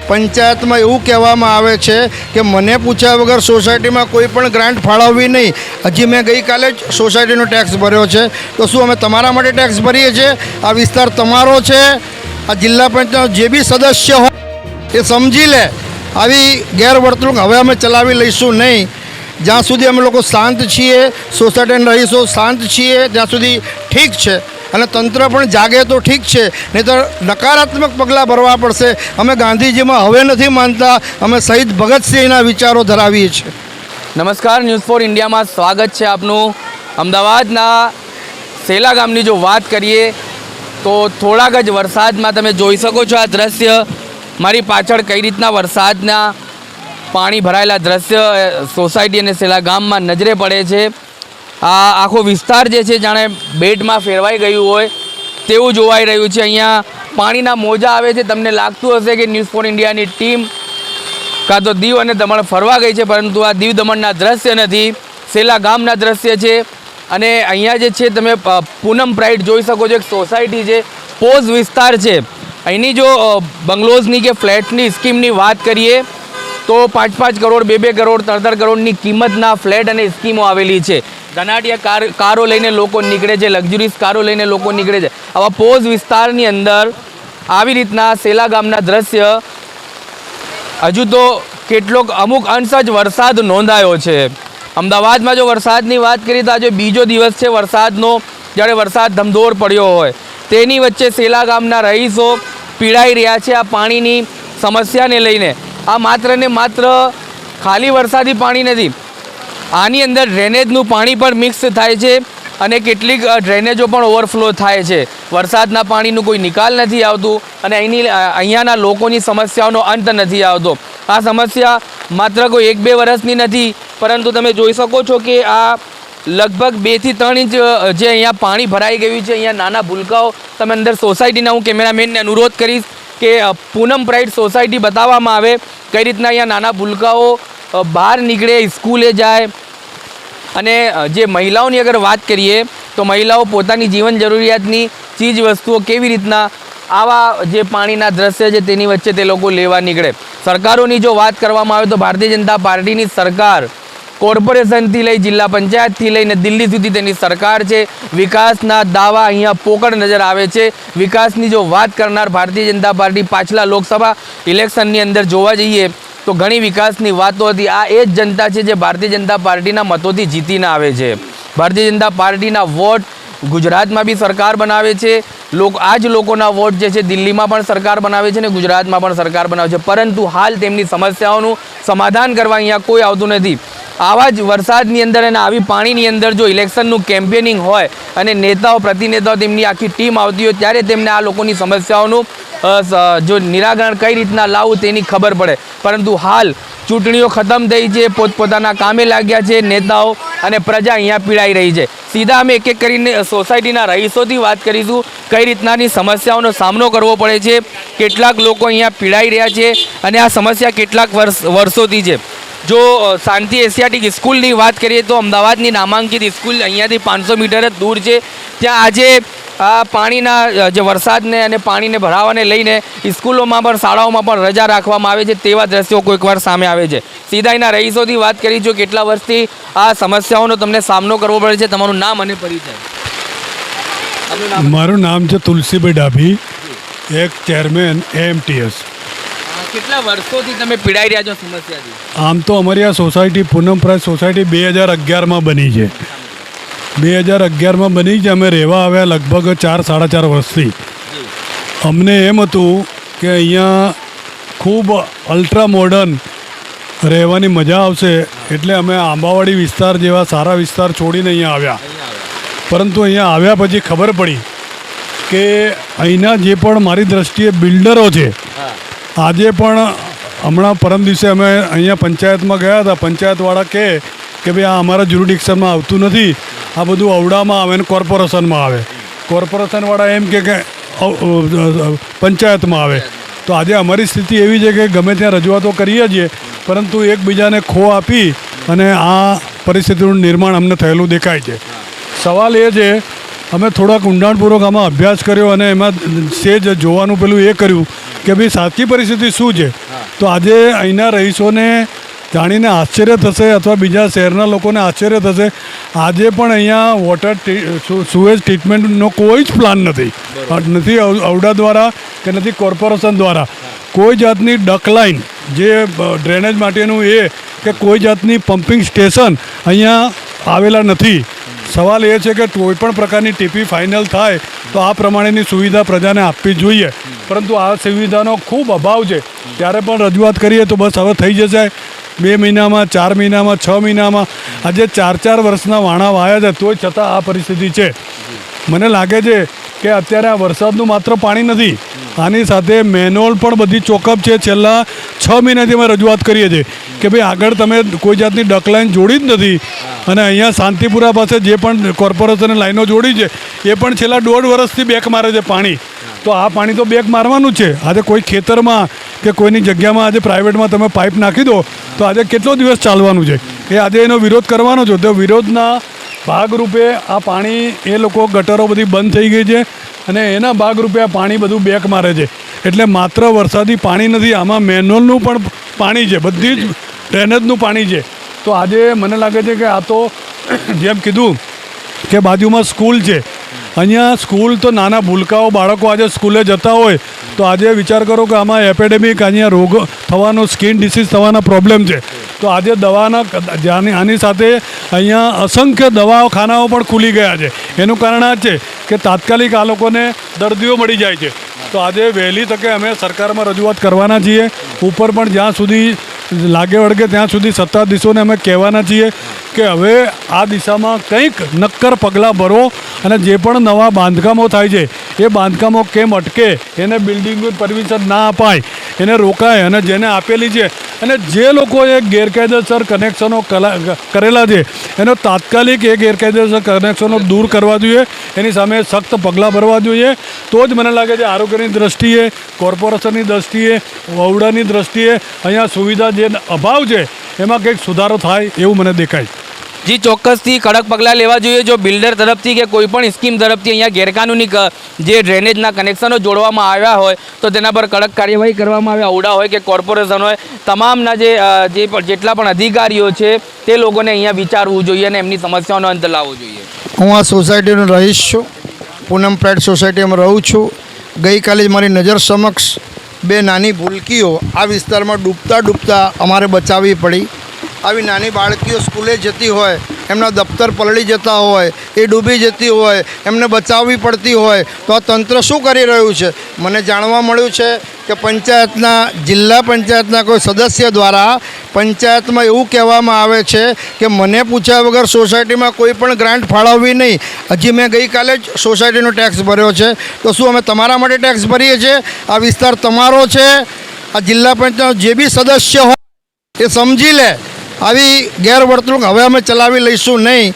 પંચાયતમાં એવું કહેવામાં આવે છે કે મને પૂછ્યા વગર સોસાયટીમાં કોઈ પણ ગ્રાન્ટ ફાળવવી નહીં. હજી મેં ગઈકાલે જ સોસાયટીનો ટેક્સ ભર્યો છે. તો શું અમે તમારા માટે ટેક્સ ભરીએ છીએ? આ વિસ્તાર તમારો છે. આ જિલ્લા પંચાયતનો જે બી સદસ્ય હોય એ સમજી લે. આવી ગેરવર્તણૂક હવે અમે ચલાવી લઈશું નહીં. જ્યાં સુધી અમે લોકો શાંત છીએ, સોસાયટીના રહીશો શાંત છીએ, ત્યાં સુધી ઠીક છે. અને તંત્ર પણ જાગે તો ઠીક છે, નહીં તો નકારાત્મક પગલાં ભરવા પડશે. અમે ગાંધીજીમાં હવે નથી માનતા, અમે શહીદ ભગતસિંહના વિચારો ધરાવીએ છીએ. નમસ્કાર, ન્યૂઝ ફોર ઇન્ડિયામાં સ્વાગત છે આપનું. અમદાવાદના સેલા ગામની જો વાત કરીએ તો થોડાક જ વરસાદમાં તમે જોઈ શકો છો આ દ્રશ્ય. મારી પાછળ કઈ રીતના વરસાદના પાણી ભરાયેલા દ્રશ્ય સોસાયટી અને સેલા ગામમાં નજરે પડે છે. આ આખો વિસ્તાર જે છે જાણે બેટમાં ફેરવાઈ ગયું હોય તેવું જોવાઈ રહ્યું છે. અહીંયા પાણીના મોજા આવે છે. તમને લાગતું હશે કે ન્યૂઝ ફોર ઇન્ડિયાની ટીમ કાં તો દીવ અને દમણ ફરવા ગઈ છે, પરંતુ આ દીવ દમણના દ્રશ્ય નથી, સેલા ગામના દ્રશ્ય છે. અને અહીંયા જે છે તમે પૂનમ પ્રાઇડ જોઈ શકો છો. એક સોસાયટી છે, પોઝ વિસ્તાર છે. અહીંની જો બંગલોઝની કે ફ્લેટની સ્કીમની વાત કરીએ તો 5-5 કરોડ, 2-2 કરોડ, 3-3 કરોડની કિંમતના ફ્લેટ અને સ્કીમો આવેલી છે. ધનાઢ્યા કારો લઈને લોકો નીકળે છે, લક્ઝરીઝ કારો લઈને લોકો નીકળે છે. આવા પોઝ વિસ્તારની અંદર આવી રીતના સેલા ગામના દ્રશ્ય. હજુ તો અમુક અંશ જ વરસાદ નોંધાયો છે. અમદાવાદમાં જો વરસાદની વાત કરીએ તો આજે બીજો દિવસ છે વરસાદનો, જ્યારે વરસાદ ધમધોર પડ્યો હોય. તેની વચ્ચે સેલા ગામના રહીશો પીડાઈ રહ્યા છે આ પાણીની સમસ્યાને લઈને. આ માત્ર ને માત્ર ખાલી વરસાદી પાણી નથી, આની અંદર ડ્રેનેજનું પાણી પણ મિક્સ થાય છે અને કેટલીક ડ્રેનેજો પણ ઓવરફ્લો થાય છે. વરસાદના પાણીનું કોઈ નિકાલ નથી આવતું અને અહીંયાના લોકોની સમસ્યાઓનો અંત નથી આવતો. આ સમસ્યા માત્ર કોઈ 1-2 વર્ષની નથી, પરંતુ તમે જોઈ શકો છો કે આ લગભગ 2 થી 3 ઇંચ જે અહીંયા પાણી ભરાઈ ગયું છે. અહીંયા નાના ભૂલકાઓ, તમે અંદર સોસાયટીના હું કેમેરામેનને અનુરોધ કરીશ કે પૂનમ પ્રાઇડ સોસાયટી બતાવવામાં આવે, કઈ રીતના અહીંયા નાના ભૂલકાઓ બહાર નીકળે, સ્કૂલે જાય. અને જે મહિલાઓની અગર વાત કરીએ તો મહિલાઓ પોતાની જીવન જરૂરિયાતની ચીજ વસ્તુઓ કેવી રીતના આવા જે પાણીના દ્રશ્ય છે તેની વચ્ચે તે લોકો લેવા નીકળે. સરકારોની જો વાત કરવામાં આવે તો ભારતીય જનતા પાર્ટીની સરકાર કોર્પોરેશનથી લઈ જિલ્લા પંચાયતથી લઈને દિલ્હી સુધી તેની સરકાર છે. વિકાસના દાવા અહીંયા પોકળ નજર આવે છે. વિકાસની જો વાત કરનાર ભારતીય જનતા પાર્ટી પાછલા લોકસભા ઇલેક્શનની અંદર જોવા જઈએ તો ઘણી વિકાસની વાતો હતી. આ એ જ જનતા છે જે ભારતીય જનતા પાર્ટીના મતોથી જીતીને આવે છે. ભારતીય જનતા પાર્ટીના વોટ ગુજરાતમાં બી સરકાર બનાવે છે. આ જ લોકોના વોટ જે છે દિલ્હીમાં પણ સરકાર બનાવે છે અને ગુજરાતમાં પણ સરકાર બનાવે છે. પરંતુ હાલ તેમની સમસ્યાઓનું સમાધાન કરવા અહીંયા કોઈ આવતું નથી. આવા જ વરસાદની અંદર અને આવી પાણીની અંદર જો ઇલેક્શનનું કેમ્પેનિંગ હોય અને નેતાઓ, પ્રતિનેતાઓ, તેમની આખી ટીમ આવતી હોય ત્યારે તેમને આ લોકોની સમસ્યાઓનું જો નિરાકરણ કઈ રીતના લાવવું તેની ખબર પડે. પરંતુ હાલ ચૂંટણીઓ ખતમ થઈ છે, પોતપોતાના કામે લાગ્યા છે નેતાઓ, અને પ્રજા અહીંયા પીડાઈ રહી છે. સીધા અમે એક એક કરીને સોસાયટીના રહીશોથી વાત કરીશું કઈ રીતનાની સમસ્યાઓનો સામનો કરવો પડે છે, કેટલાક લોકો અહીંયા પીડાઈ રહ્યા છે અને આ સમસ્યા કેટલાક વર્ષોથી છે. જો શાંતિ એશિયાટિક સ્કૂલની વાત કરીએ તો અમદાવાદની નામાંકિત સ્કૂલ અહીંયાથી 500 મીટર જ દૂર છે. ત્યાં આજે આ પાણીના જે વરસાદને અને પાણીને ભરાવાને લઈને સ્કૂલોમાં પણ, શાળાઓમાં પણ રજા રાખવામાં આવે છે. તેવા દ્રશ્યો કોઈકવાર સામે આવે છે. સીધા એના રહીશોથી વાત કરી જો કેટલા વર્ષથી આ સમસ્યાઓનો તમને સામનો કરવો પડે છે. તમારું નામ અને પરિચય? મારું નામ છે તુલસીભાઈ ડાભી, એક ચેરમેન AMTS. કેટલા વર્ષોથી તમે પીડાઈ રહ્યા છો સમસ્યાથી? આમ તો અમારી આ સોસાયટી પૂનમ પ્રાઇડ સોસાયટી 2011માં બની છે. 2011માં બની છે. અમે રહેવા આવ્યા લગભગ 4-4.5 વર્ષથી. અમને એમ હતું કે અહીંયા ખૂબ અલ્ટ્રા મોડર્ન રહેવાની મજા આવશે, એટલે અમે આંબાવાડી વિસ્તાર જેવા સારા વિસ્તાર છોડીને અહીંયા આવ્યા. પરંતુ અહીંયા આવ્યા પછી ખબર પડી કે અહીંના જે પણ મારી દ્રષ્ટિએ બિલ્ડરો છે, આજે પણ હમણાં પરમ દિવસે અમે અહીંયા પંચાયતમાં ગયા હતા. પંચાયતવાળા કહે કે ભાઈ આ અમારા જ્યુરિડિક્શનમાં આવતું નથી, આ બધું અવડામાં આવે ને કોર્પોરેશનમાં આવે. કોર્પોરેશનવાળા એમ કે પંચાયતમાં આવે. તો આજે અમારી સ્થિતિ એવી છે કે ગમે ત્યાં રજૂઆતો કરીએ છીએ, પરંતુ એકબીજાને ખો આપી અને આ પરિસ્થિતિનું નિર્માણ અમને થયેલું દેખાય છે. સવાલ એ છે, અમે થોડાક ઊંડાણપૂર્વક આમાં અભ્યાસ કર્યો અને એમાં સેજ જોવાનું પેલું એ કર્યું કે ભાઈ સાચી પરિસ્થિતિ શું છે. તો આજે અહીંના રહીશોને જાણીને આશ્ચર્ય થશે અથવા બીજા શહેરના લોકોને આશ્ચર્ય થશે, આજે પણ અહીંયા વોટર સુએજ ટ્રીટમેન્ટનો કોઈ જ પ્લાન નથી ઔડા દ્વારા કે નથી કોર્પોરેશન દ્વારા. કોઈ જાતની ડક લાઇન જે ડ્રેનેજ માટેનું કે કોઈ જાતની પમ્પિંગ સ્ટેશન અહીંયા આવેલા નથી. સવાલ એ છે કે કોઈ પણ પ્રકારની ટીપી ફાઇનલ થાય તો આ પ્રમાણેની સુવિધા પ્રજાને આપવી જોઈએ, પરંતુ આ સુવિધાનો ખૂબ અભાવ છે. ત્યારે પણ રજૂઆત કરીએ તો બસ હવે થઈ જશે 2 મહિનામાં, 4 મહિનામાં, 6 મહિનામાં. આજે 4 વર્ષના વાણા વાયા છે તોય છતાં આ પરિસ્થિતિ છે. મને લાગે છે કે અત્યારે આ વરસાદનું માત્ર પાણી નથી, આની સાથે મેનોલ પણ બધી ચોકઅપ છે. છેલ્લા 6 મહિનાથી અમે રજૂઆત કરીએ છીએ કે ભાઈ આગળ તમે કોઈ જાતની ડકલાઇન જોડી જ નથી, અને અહીંયા શાંતિપુરા પાસે જે પણ કોર્પોરેશને લાઈનો જોડી છે એ પણ છેલ્લા 1.5 વર્ષથી બેક મારે છે પાણી. તો આ પાણી તો બેક મારવાનું જ છે. આજે કોઈ ખેતરમાં કે કોઈની જગ્યામાં આજે પ્રાઇવેટમાં તમે પાઇપ નાખી દો તો આજે કેટલો દિવસ ચાલવાનું છે, એ આજે એનો વિરોધ કરવાનો છે. તો વિરોધના ભાગરૂપે આ પાણી એ લોકો ગટરો બધી બંધ થઈ ગઈ છે અને એના ભાગરૂપે આ પાણી બધું બેક મારે છે. એટલે માત્ર વરસાદી પાણી નથી, આમાં મેનોલનું પણ પાણી છે, બધી જ ડ્રેનેજનું પાણી છે. તો આજે મને લાગે છે કે આ તો જેમ કીધું કે બાજુમાં સ્કૂલ છે, અહીંયા સ્કૂલ તો નાના ભૂલકાઓ બાળકો આજે સ્કૂલે જતા હોય તો આજે વિચાર કરો કે આમાં એપિડેમિક અહીંયા રોગ થવાનો, સ્કિન ડિસીઝ થવાના પ્રોબ્લેમ છે. તો આજે દવાના આની સાથે અહીંયા અસંખ્ય દવાખાનાઓ પણ ખુલી ગયા છે. એનું કારણ આ છે કે તાત્કાલિક આ લોકોને દર્દીઓ મળી જાય છે. તો આજે વહેલી તકે અમે સરકારમાં રજૂઆત કરવાના છીએ. ઉપર પણ જ્યાં સુધી લાગે વળગે ત્યાં સુધી સત્તાધીશોને અમે કહેવાના છીએ કે હવે આ દિશામાં કંઈક નક્કર પગલાં ભરો, અને જે પણ નવા બાંધકામો થાય છે એ બાંધકામો કેમ અટકે, એને બિલ્ડિંગ પરમિશન ના અપાય, એને રોકાય, અને જેને આપેલી છે અને જે લોકોએ ગેરકાયદેસર કનેક્શનો કરેલા છે એનો તાત્કાલિક એ ગેરકાયદેસર કનેક્શનો દૂર કરવા જોઈએ, એની સામે સખ્ત પગલાં ભરવા જોઈએ. તો જ મને લાગે છે આરોગ્યની દ્રષ્ટિએ, કોર્પોરેશનની દ્રષ્ટિએ, ઔડાની દ્રષ્ટિએ અહીંયા સુવિધા જે અભાવ છે એમાં કંઈક સુધારો થાય એવું મને દેખાય. જી, ચોક્કસથી કડક પગલાં લેવા જોઈએ. જો બિલ્ડર તરફથી કે કોઈ પણ સ્કીમ તરફથી અહીંયા ગેરકાનૂની જે ડ્રેનેજના કનેક્શનો જોડવામાં આવ્યા હોય તો તેના પર કડક કાર્યવાહી કરવામાં આવે. ઔડા હોય કે કોર્પોરેશન હોય, તમામના જેટલા પણ અધિકારીઓ છે તે લોકોને અહીંયા વિચારવું જોઈએ અને એમની સમસ્યાઓનો અંત લાવવો જોઈએ. હું આ સોસાયટીનો રહીશ છું, પૂનમ પ્રાઇડ સોસાયટીમાં રહું છું. ગઈકાલે જ મારી નજર સમક્ષ 2 નાની ભૂલકીઓ આ વિસ્તારમાં ડૂબતા અમારે બચાવવી પડી. આવી નાની બાળકીઓ સ્કૂલે જતી હોય, એમના દફતર પલળી જતા હોય, એ ડૂબી જતી હોય, એમને બચાવવી પડતી હોય તો આ તંત્ર શું કરી રહ્યું છે? મને જાણવા મળ્યું છે કે જિલ્લા પંચાયતના કોઈ સદસ્ય દ્વારા પંચાયતમાં એવું કહેવામાં આવે છે કે મને પૂછ્યા વગર સોસાયટીમાં કોઈ પણ ગ્રાન્ટ ફાળવવી નહીં. હજી મેં ગઈકાલે જ સોસાયટીનો ટેક્સ ભર્યો છે. તો શું અમે તમારા માટે ટેક્સ ભરીએ છીએ? આ વિસ્તાર તમારો છે. આ જિલ્લા પંચાયત જે બી સદસ્ય હોય એ સમજી લે. આવી ગેરવર્તણૂક હવે અમે ચલાવી લઈશું નહીં.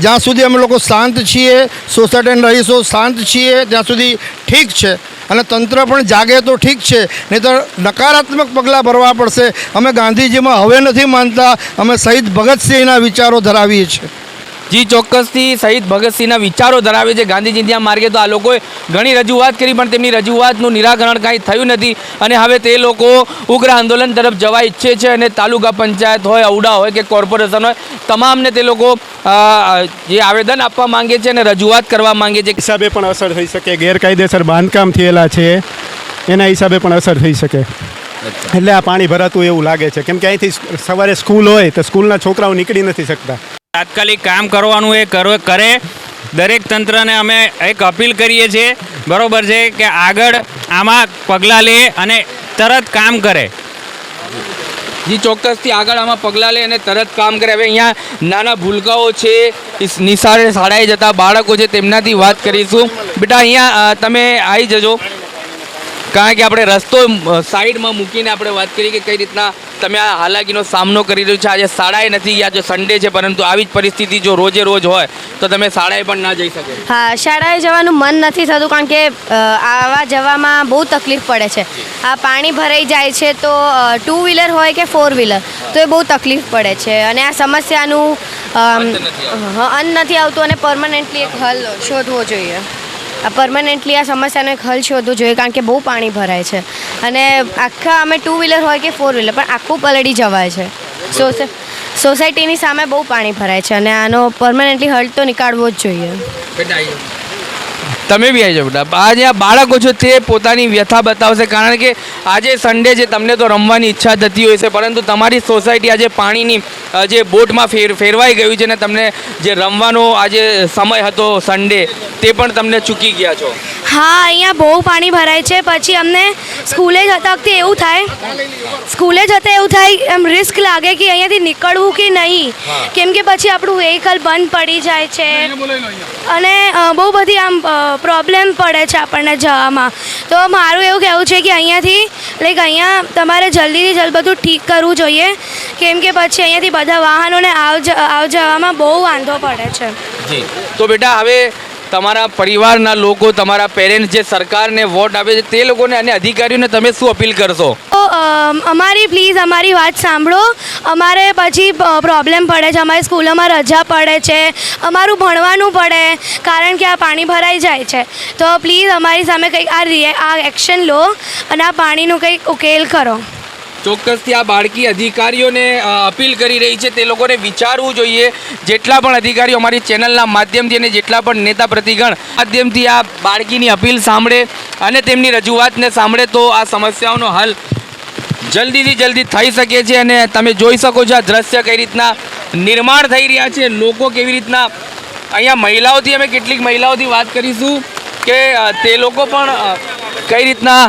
જ્યાં સુધી અમે લોકો શાંત છીએ, સોસાયટીના રહીશો શાંત છીએ ત્યાં સુધી ઠીક છે, અને તંત્ર પણ જાગે તો ઠીક છે, નહીં તો નકારાત્મક પગલાં ભરવા પડશે. અમે ગાંધીજીમાં હવે નથી માનતા, અમે શહીદ ભગતસિંહના વિચારો ધરાવીએ છીએ. જી, ચોક્કસથી શહીદ ભગતસિંહના વિચારો ધરાવે છે. ગાંધીજી ત્યાં માર્ગે તો આ લોકોએ ઘણી રજૂઆત કરી પણ તેમની રજૂઆતનું નિરાકરણ કાંઈ થયું નથી, અને હવે તે લોકો ઉગ્ર આંદોલન તરફ જવા ઈચ્છે છે. અને તાલુકા પંચાયત હોય, ઔડા હોય કે કોર્પોરેશન હોય, તમામને તે લોકો જે આવેદન આપવા માંગે છે અને રજૂઆત કરવા માંગે છે. હિસાબે પણ અસર થઈ શકે, ગેરકાયદેસર બાંધકામ થયેલા છે એના હિસાબે પણ અસર થઈ શકે. એટલે આ પાણી ભરાતું એવું લાગે છે, કેમ કે અહીંથી સવારે સ્કૂલ હોય તો સ્કૂલના છોકરાઓ નીકળી નથી શકતા. તાત્કાલિક કામ કરવાનું એ કરે. દરેક તંત્રને અમે એક અપીલ કરીએ છીએ, બરોબર છે, કે આગળ આમાં પગલાં લે અને તરત કામ કરે. જી, ચોક્કસથી આગળ આમાં પગલાં લે અને તરત કામ કરે. હવે અહીંયા નાના ભૂલકાઓ છે, નિશાળે શાળાએ જતા બાળકો છે, તેમનાથી વાત કરીશું. બેટા, અહીંયા તમે આવી જજો, કારણ કે આપણે રસ્તો સાઈડમાં મૂકીને આપણે વાત કરીએ કે કઈ રીતના તમે આ હાલાકીનો સામનો કરી રહ્યો છે. આજે શાળાએ નથી ગયા, જો સન્ડે છે, પરંતુ આવી જ પરિસ્થિતિ જો રોજે રોજ હોય તો તમે શાળાએ પણ ના જઈ શકો. હા, શાળાએ જવાનું મન નથી થતું, કારણ કે આવા જવામાં બહુ તકલીફ પડે છે. આ પાણી ભરાઈ જાય છે તો 2 વ્હીલર હોય કે 4 વ્હીલર તો એ બહુ તકલીફ પડે છે, અને આ સમસ્યાનું અંત નથી આવતું અને પરમનન્ટલી એક હલ શોધવો જોઈએ. પરમનન્ટલી આ સમસ્યાનો એક હલ શોધવું જોઈએ, કારણ કે બહુ પાણી ભરાય છે અને આખા અમે 2 વ્હીલર હોય કે 4 વ્હીલર પણ આખું પલળી જવાય છે. સોસાયટીની સામે બહુ પાણી ભરાય છે અને આનો પરમનન્ટલી હલ તો નીકાળવો જ જોઈએ. તમે બી આવી જાઓ બેટા. આ જ્યાં બાળકો છો તે પોતાની વ્યથા બતાવશે, કારણ કે આજે સન્ડે છે, તમને તો રમવાની ઈચ્છા થતી હોય છે, પરંતુ તમારી સોસાયટી આજે પાણીની જે બોટમાં ફેરવાઈ ગયું છે ને તમને જે રમવાનો આજે સમય હતો સન્ડે તે પણ તમને ચૂકી ગયા છો. હા, અહીંયા બહુ પાણી ભરાય છે. પછી અમને સ્કૂલે જતા વખતે એવું થાય એમ રિસ્ક લાગે કે અહીંયાથી નીકળવું કે નહીં, કેમ કે પછી આપણું વ્હીકલ બંધ પડી જાય છે અને બહુ બધી આમ પ્રોબ્લેમ પડે છે આપણને જવામાં. તો મારું એવું કહેવું છે કે અહીંયા તમારે જલ્દીથી જલ્દ બધું ઠીક કરવું જોઈએ, કેમ કે પછી અહીંયાથી બધા વાહનોને આવ જવામાં બહુ વાંધો પડે છે. જી, તો બેટા હવે તમારા પરિવારના લોકો, તમારા પેરેન્ટ્સ જે સરકારને વોટ આપે છે તે લોકોને અને અધિકારીઓને તમે શું અપીલ કરશો? તો પ્લીઝ અમારી વાત સાંભળો. અમારે પછી પ્રોબ્લેમ પડે છે, અમારી સ્કૂલોમાં રજા પડે છે, અમારું ભણવાનું પડે, કારણ કે આ પાણી ભરાઈ જાય છે. તો પ્લીઝ અમારી સામે કંઈક આ એક્શન લો અને આ પાણીનું કંઈક ઉકેલ કરો. ચોક્કસથી આ બાળકી અધિકારીઓને અપીલ કરી રહી છે, તે લોકોને વિચારવું જોઈએ. જેટલા પણ અધિકારીઓ અમારી ચેનલના માધ્યમથી અને જેટલા પણ નેતા પ્રતિગણ માધ્યમથી આ બાળકીની અપીલ સાંભળે અને તેમની રજૂઆતને સાંભળે તો આ સમસ્યાઓનો હલ જલ્દીથી જલ્દી થઈ શકે છે. અને તમે જોઈ શકો છો આ દ્રશ્ય કઈ રીતના નિર્માણ થઈ રહ્યા છે, લોકો કેવી રીતના અહીંયા મહિલાઓથી અમે કેટલીક મહિલાઓથી વાત કરીશું કે તે લોકો પણ કઈ રીતના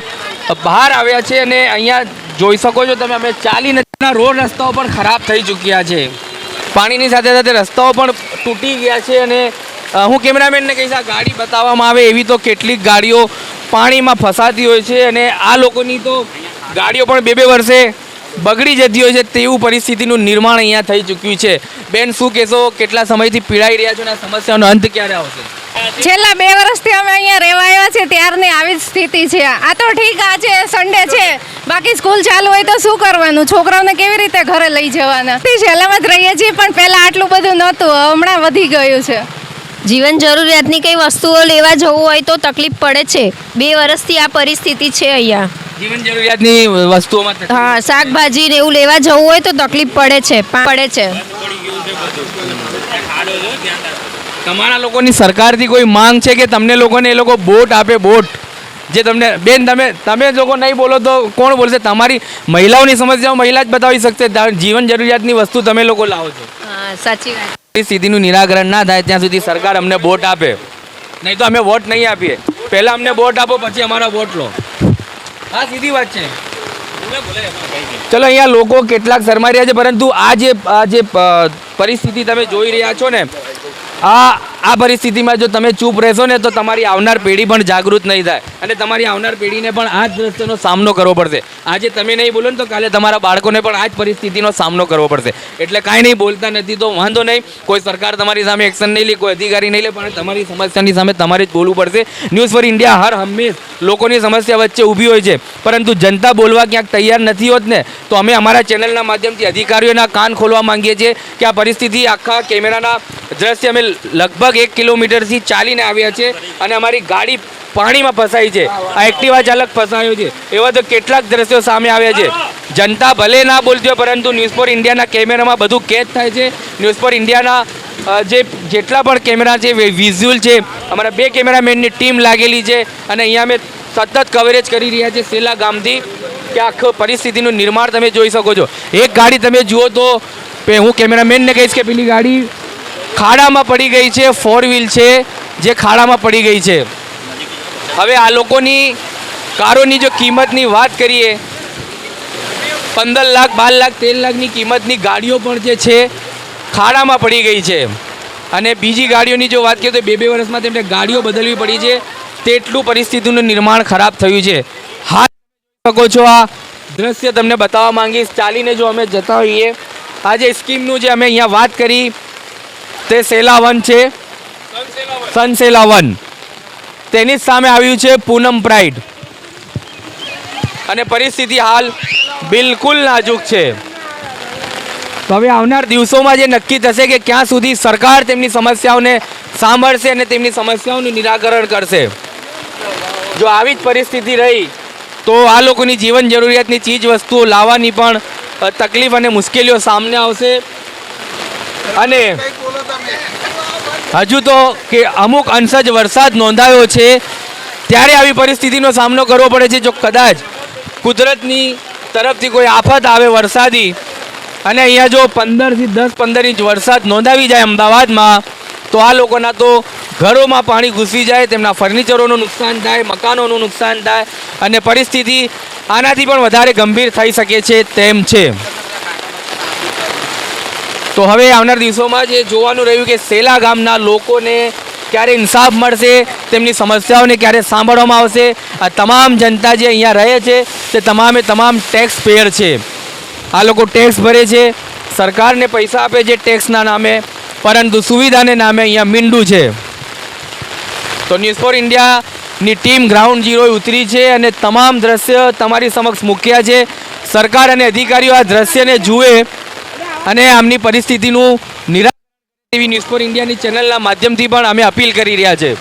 બહાર આવ્યા છે. અને અહીંયા જોઈ શકો છો તમે, અમે ચાલીને રોડ રસ્તાઓ પણ ખરાબ થઈ ચૂક્યા છે, પાણીની સાથે સાથે રસ્તાઓ પણ તૂટી ગયા છે. અને હું કેમેરામેનને કહીશ આ ગાડી બતાવવામાં આવે એવી તો કેટલીક ગાડીઓ પાણીમાં ફસાતી હોય છે અને આ લોકોની તો ગાડીઓ પણ 2-2 વર્ષે બગડી જતી હોય છે, તેવું પરિસ્થિતિનું નિર્માણ અહીંયા થઈ ચૂક્યું છે. બેન, શું કહેશો? કેટલા સમયથી પીડાઈ રહ્યા છો અને આ સમસ્યાનો અંત ક્યારે આવશે? છેલ્લા 2 વર્ષથી અમે અહીંયા રહેવા આવ્યા છે ત્યારની આવી જ સ્થિતિ છે. આ તો ઠીક, આજે સન્ડે છે, બાકી સ્કૂલ ચાલુ હોય તો શું કરવાનું? છોકરાઓને કેવી રીતે ઘરે લઈ જવાના? છેલ્લામાં જ રહીએ છીએ, પણ પહેલાં આટલું બધું નહોતું, હમણાં વધી ગયું છે. જીવન જરૂરિયાતની કંઈ વસ્તુઓ લેવા જવું હોય તો તકલીફ પડે છે. 2 વર્ષથી આ પરિસ્થિતિ છે અહીંયા. જીવન જરૂરિયાતની વસ્તુઓમાં હા, શાકભાજી ને એવું લેવા જવું હોય તો તકલીફ પડે છે. તમારા લોકોની સરકારથી કોઈ માંગ છે કે તમને લોકોને એ લોકો બોટ આપે? બોટ જે તમને બેન, તમે લોકો નહીં બોલો તો કોણ બોલશે? તમારી મહિલાઓની સમસ્યાઓ મહિલા જ બતાવી શકશે. જીવન જરૂરિયાતની વસ્તુ તમે લોકો લાવો છો. હા, સાચી વાત. સ્થિતિનું નિરાકરણ ના થાય ત્યાં સુધી સરકાર અમને વોટ આપે, નહીં તો અમે વોટ નહીં આપીએ. પહેલાં અમને વોટ આપો, પછી અમારા વોટ લો. હા, સીધી વાત છે. ચલો, અહીંયા લોકો કેટલાક શરમાઈ રહ્યા છે, પરંતુ આ જે પરિસ્થિતિ તમે જોઈ રહ્યા છો ને, આ પરિસ્થિતિમાં જો તમે ચૂપ રહેશો ને તો તમારી આવનાર પેઢી પણ જાગૃત નહીં થાય અને તમારી આવનાર પેઢીને પણ આ જ દ્રશ્યનો સામનો કરવો પડશે. આજે તમે નહીં બોલો ને તો કાલે તમારા બાળકોને પણ આ જ પરિસ્થિતિનો સામનો કરવો પડશે. એટલે કાંઈ નહીં, બોલતા નથી તો વાંધો નહીં, કોઈ સરકાર તમારી સામે એક્શન નહીં લે, કોઈ અધિકારી નહીં લે, પણ તમારી સમસ્યાની સામે તમારે જ બોલવું પડશે. ન્યૂઝ ફોર ઇન્ડિયા હર હંમેશ લોકોની સમસ્યા વચ્ચે ઊભી હોય છે, પરંતુ જનતા બોલવા ક્યાંક તૈયાર નથી હોત ને તો અમે અમારા ચેનલના માધ્યમથી અધિકારીઓના કાન ખોલવા માંગીએ છીએ કે આ પરિસ્થિતિ આખા કેમેરાના દ્રશ્ય અમે લગભગ 1 કિલોમીટરથી ચાલીને આવ્યા છે અને અમારી ગાડી પાણીમાં ફસાઈ છે, આ એક્ટિવા ચાલક ફસાયો છે. એવા તો કેટલાક દ્રશ્યો સામે આવ્યા છે. જનતા ભલે ના બોલતી હોય, પરંતુ ન્યૂઝ ફોર ઇન્ડિયાના કેમેરામાં બધું કેદ થાય છે. ન્યૂઝ ફોર ઇન્ડિયાના જેટલા પણ કેમેરા છે, વિઝ્યુઅલ છે, અમારા 2 કેમેરામેનની ટીમ લાગેલી છે અને અહીંયા અમે સતત કવરેજ કરી રહ્યા છીએ સેલા ગામથી કે આખો પરિસ્થિતિનું નિર્માણ તમે જોઈ શકો છો. એક ગાડી તમે જુઓ તો હું કેમેરામેનને કહીશ કે પેલી ગાડી ખાડામાં પડી ગઈ છે, 4 વ્હીલ છે જે ખાડામાં પડી ગઈ છે. હવે આ લોકોની કારોની જો કિંમતની વાત કરીએ, 15 લાખ, 12 લાખ, 13 લાખની કિંમતની ગાડીઓ પણ જે છે ખાડામાં પડી ગઈ છે. અને બીજી ગાડીઓની જો વાત કરીએ તો 2-2 વર્ષમાં તેમને ગાડીઓ બદલવી પડી છે, તેટલું પરિસ્થિતિનું નિર્માણ ખરાબ થયું છે. હાલ શકો છો આ દ્રશ્ય તમને બતાવવા માંગીશ. ચાલીને જો અમે જતા હોઈએ, આ જે સ્કીમનું જે અમે અહીંયા વાત કરી તે સેલા 1 છે, સનસેલા 1, તેની જ સામે આવ્યું છે પૂનમ પ્રાઇડ અને પરિસ્થિતિ હાલ બિલકુલ નાજુક છે. તો હવે આવનાર દિવસોમાં જે નક્કી થશે કે ક્યાં સુધી સરકાર તેમની સમસ્યાઓને સાંભળશે અને તેમની સમસ્યાઓનું નિરાકરણ કરશે. જો આવી જ પરિસ્થિતિ રહી તો આ લોકોની જીવન જરૂરિયાતની ચીજ વસ્તુઓ લાવવાની પણ તકલીફ અને મુશ્કેલીઓ સામે આવશે. અને હજુ તો કે અમુક અંશ જ વરસાદ નોંધાયો છે ત્યારે આવી પરિસ્થિતિનો સામનો કરવો પડે છે. જો કદાચ કુદરતની તરફથી કોઈ આફત આવે વરસાદી અને અહીંયા જો 15 થી 10-15 ઇંચ વરસાદ નોંધાવી જાય અમદાવાદમાં તો આ લોકોના તો ઘરોમાં પાણી ઘૂસી જાય, તેમના ફર્નિચરોનું નુકસાન થાય, મકાનોનું નુકસાન થાય અને પરિસ્થિતિ આનાથી પણ વધારે ગંભીર થઈ શકે છે તેમ છે. તો હવે આવનાર દિવસોમાં જે જોવાનું રહ્યું કે સેલા ગામના લોકોને ક્યારે ઇન્સાફ મળશે, તેમની સમસ્યાઓને ક્યારે સાંભળવામાં આવશે. આ તમામ જનતા જે અહીંયા રહે છે તે તમામે તમામ ટેક્સ પેયર છે. આ લોકો ટેક્સ ભરે છે, સરકારને પૈસા આપે છે ટેક્સના નામે, પરંતુ સુવિધાને નામે અહીંયા મીંડું છે. તો ન્યૂઝ ફોર ઇન્ડિયાની ટીમ ગ્રાઉન્ડ ઝીરોએ ઉતરી છે અને તમામ દ્રશ્ય તમારી સમક્ષ મૂક્યા છે. સરકાર અને અધિકારીઓ આ દ્રશ્યને જુએ અને આમની પરિસ્થિતિનું નિરાકરણ એવી ન્યૂઝ ફોર ઇન્ડિયાની ચેનલના માધ્યમથી પણ અમે અપીલ કરી રહ્યા છે.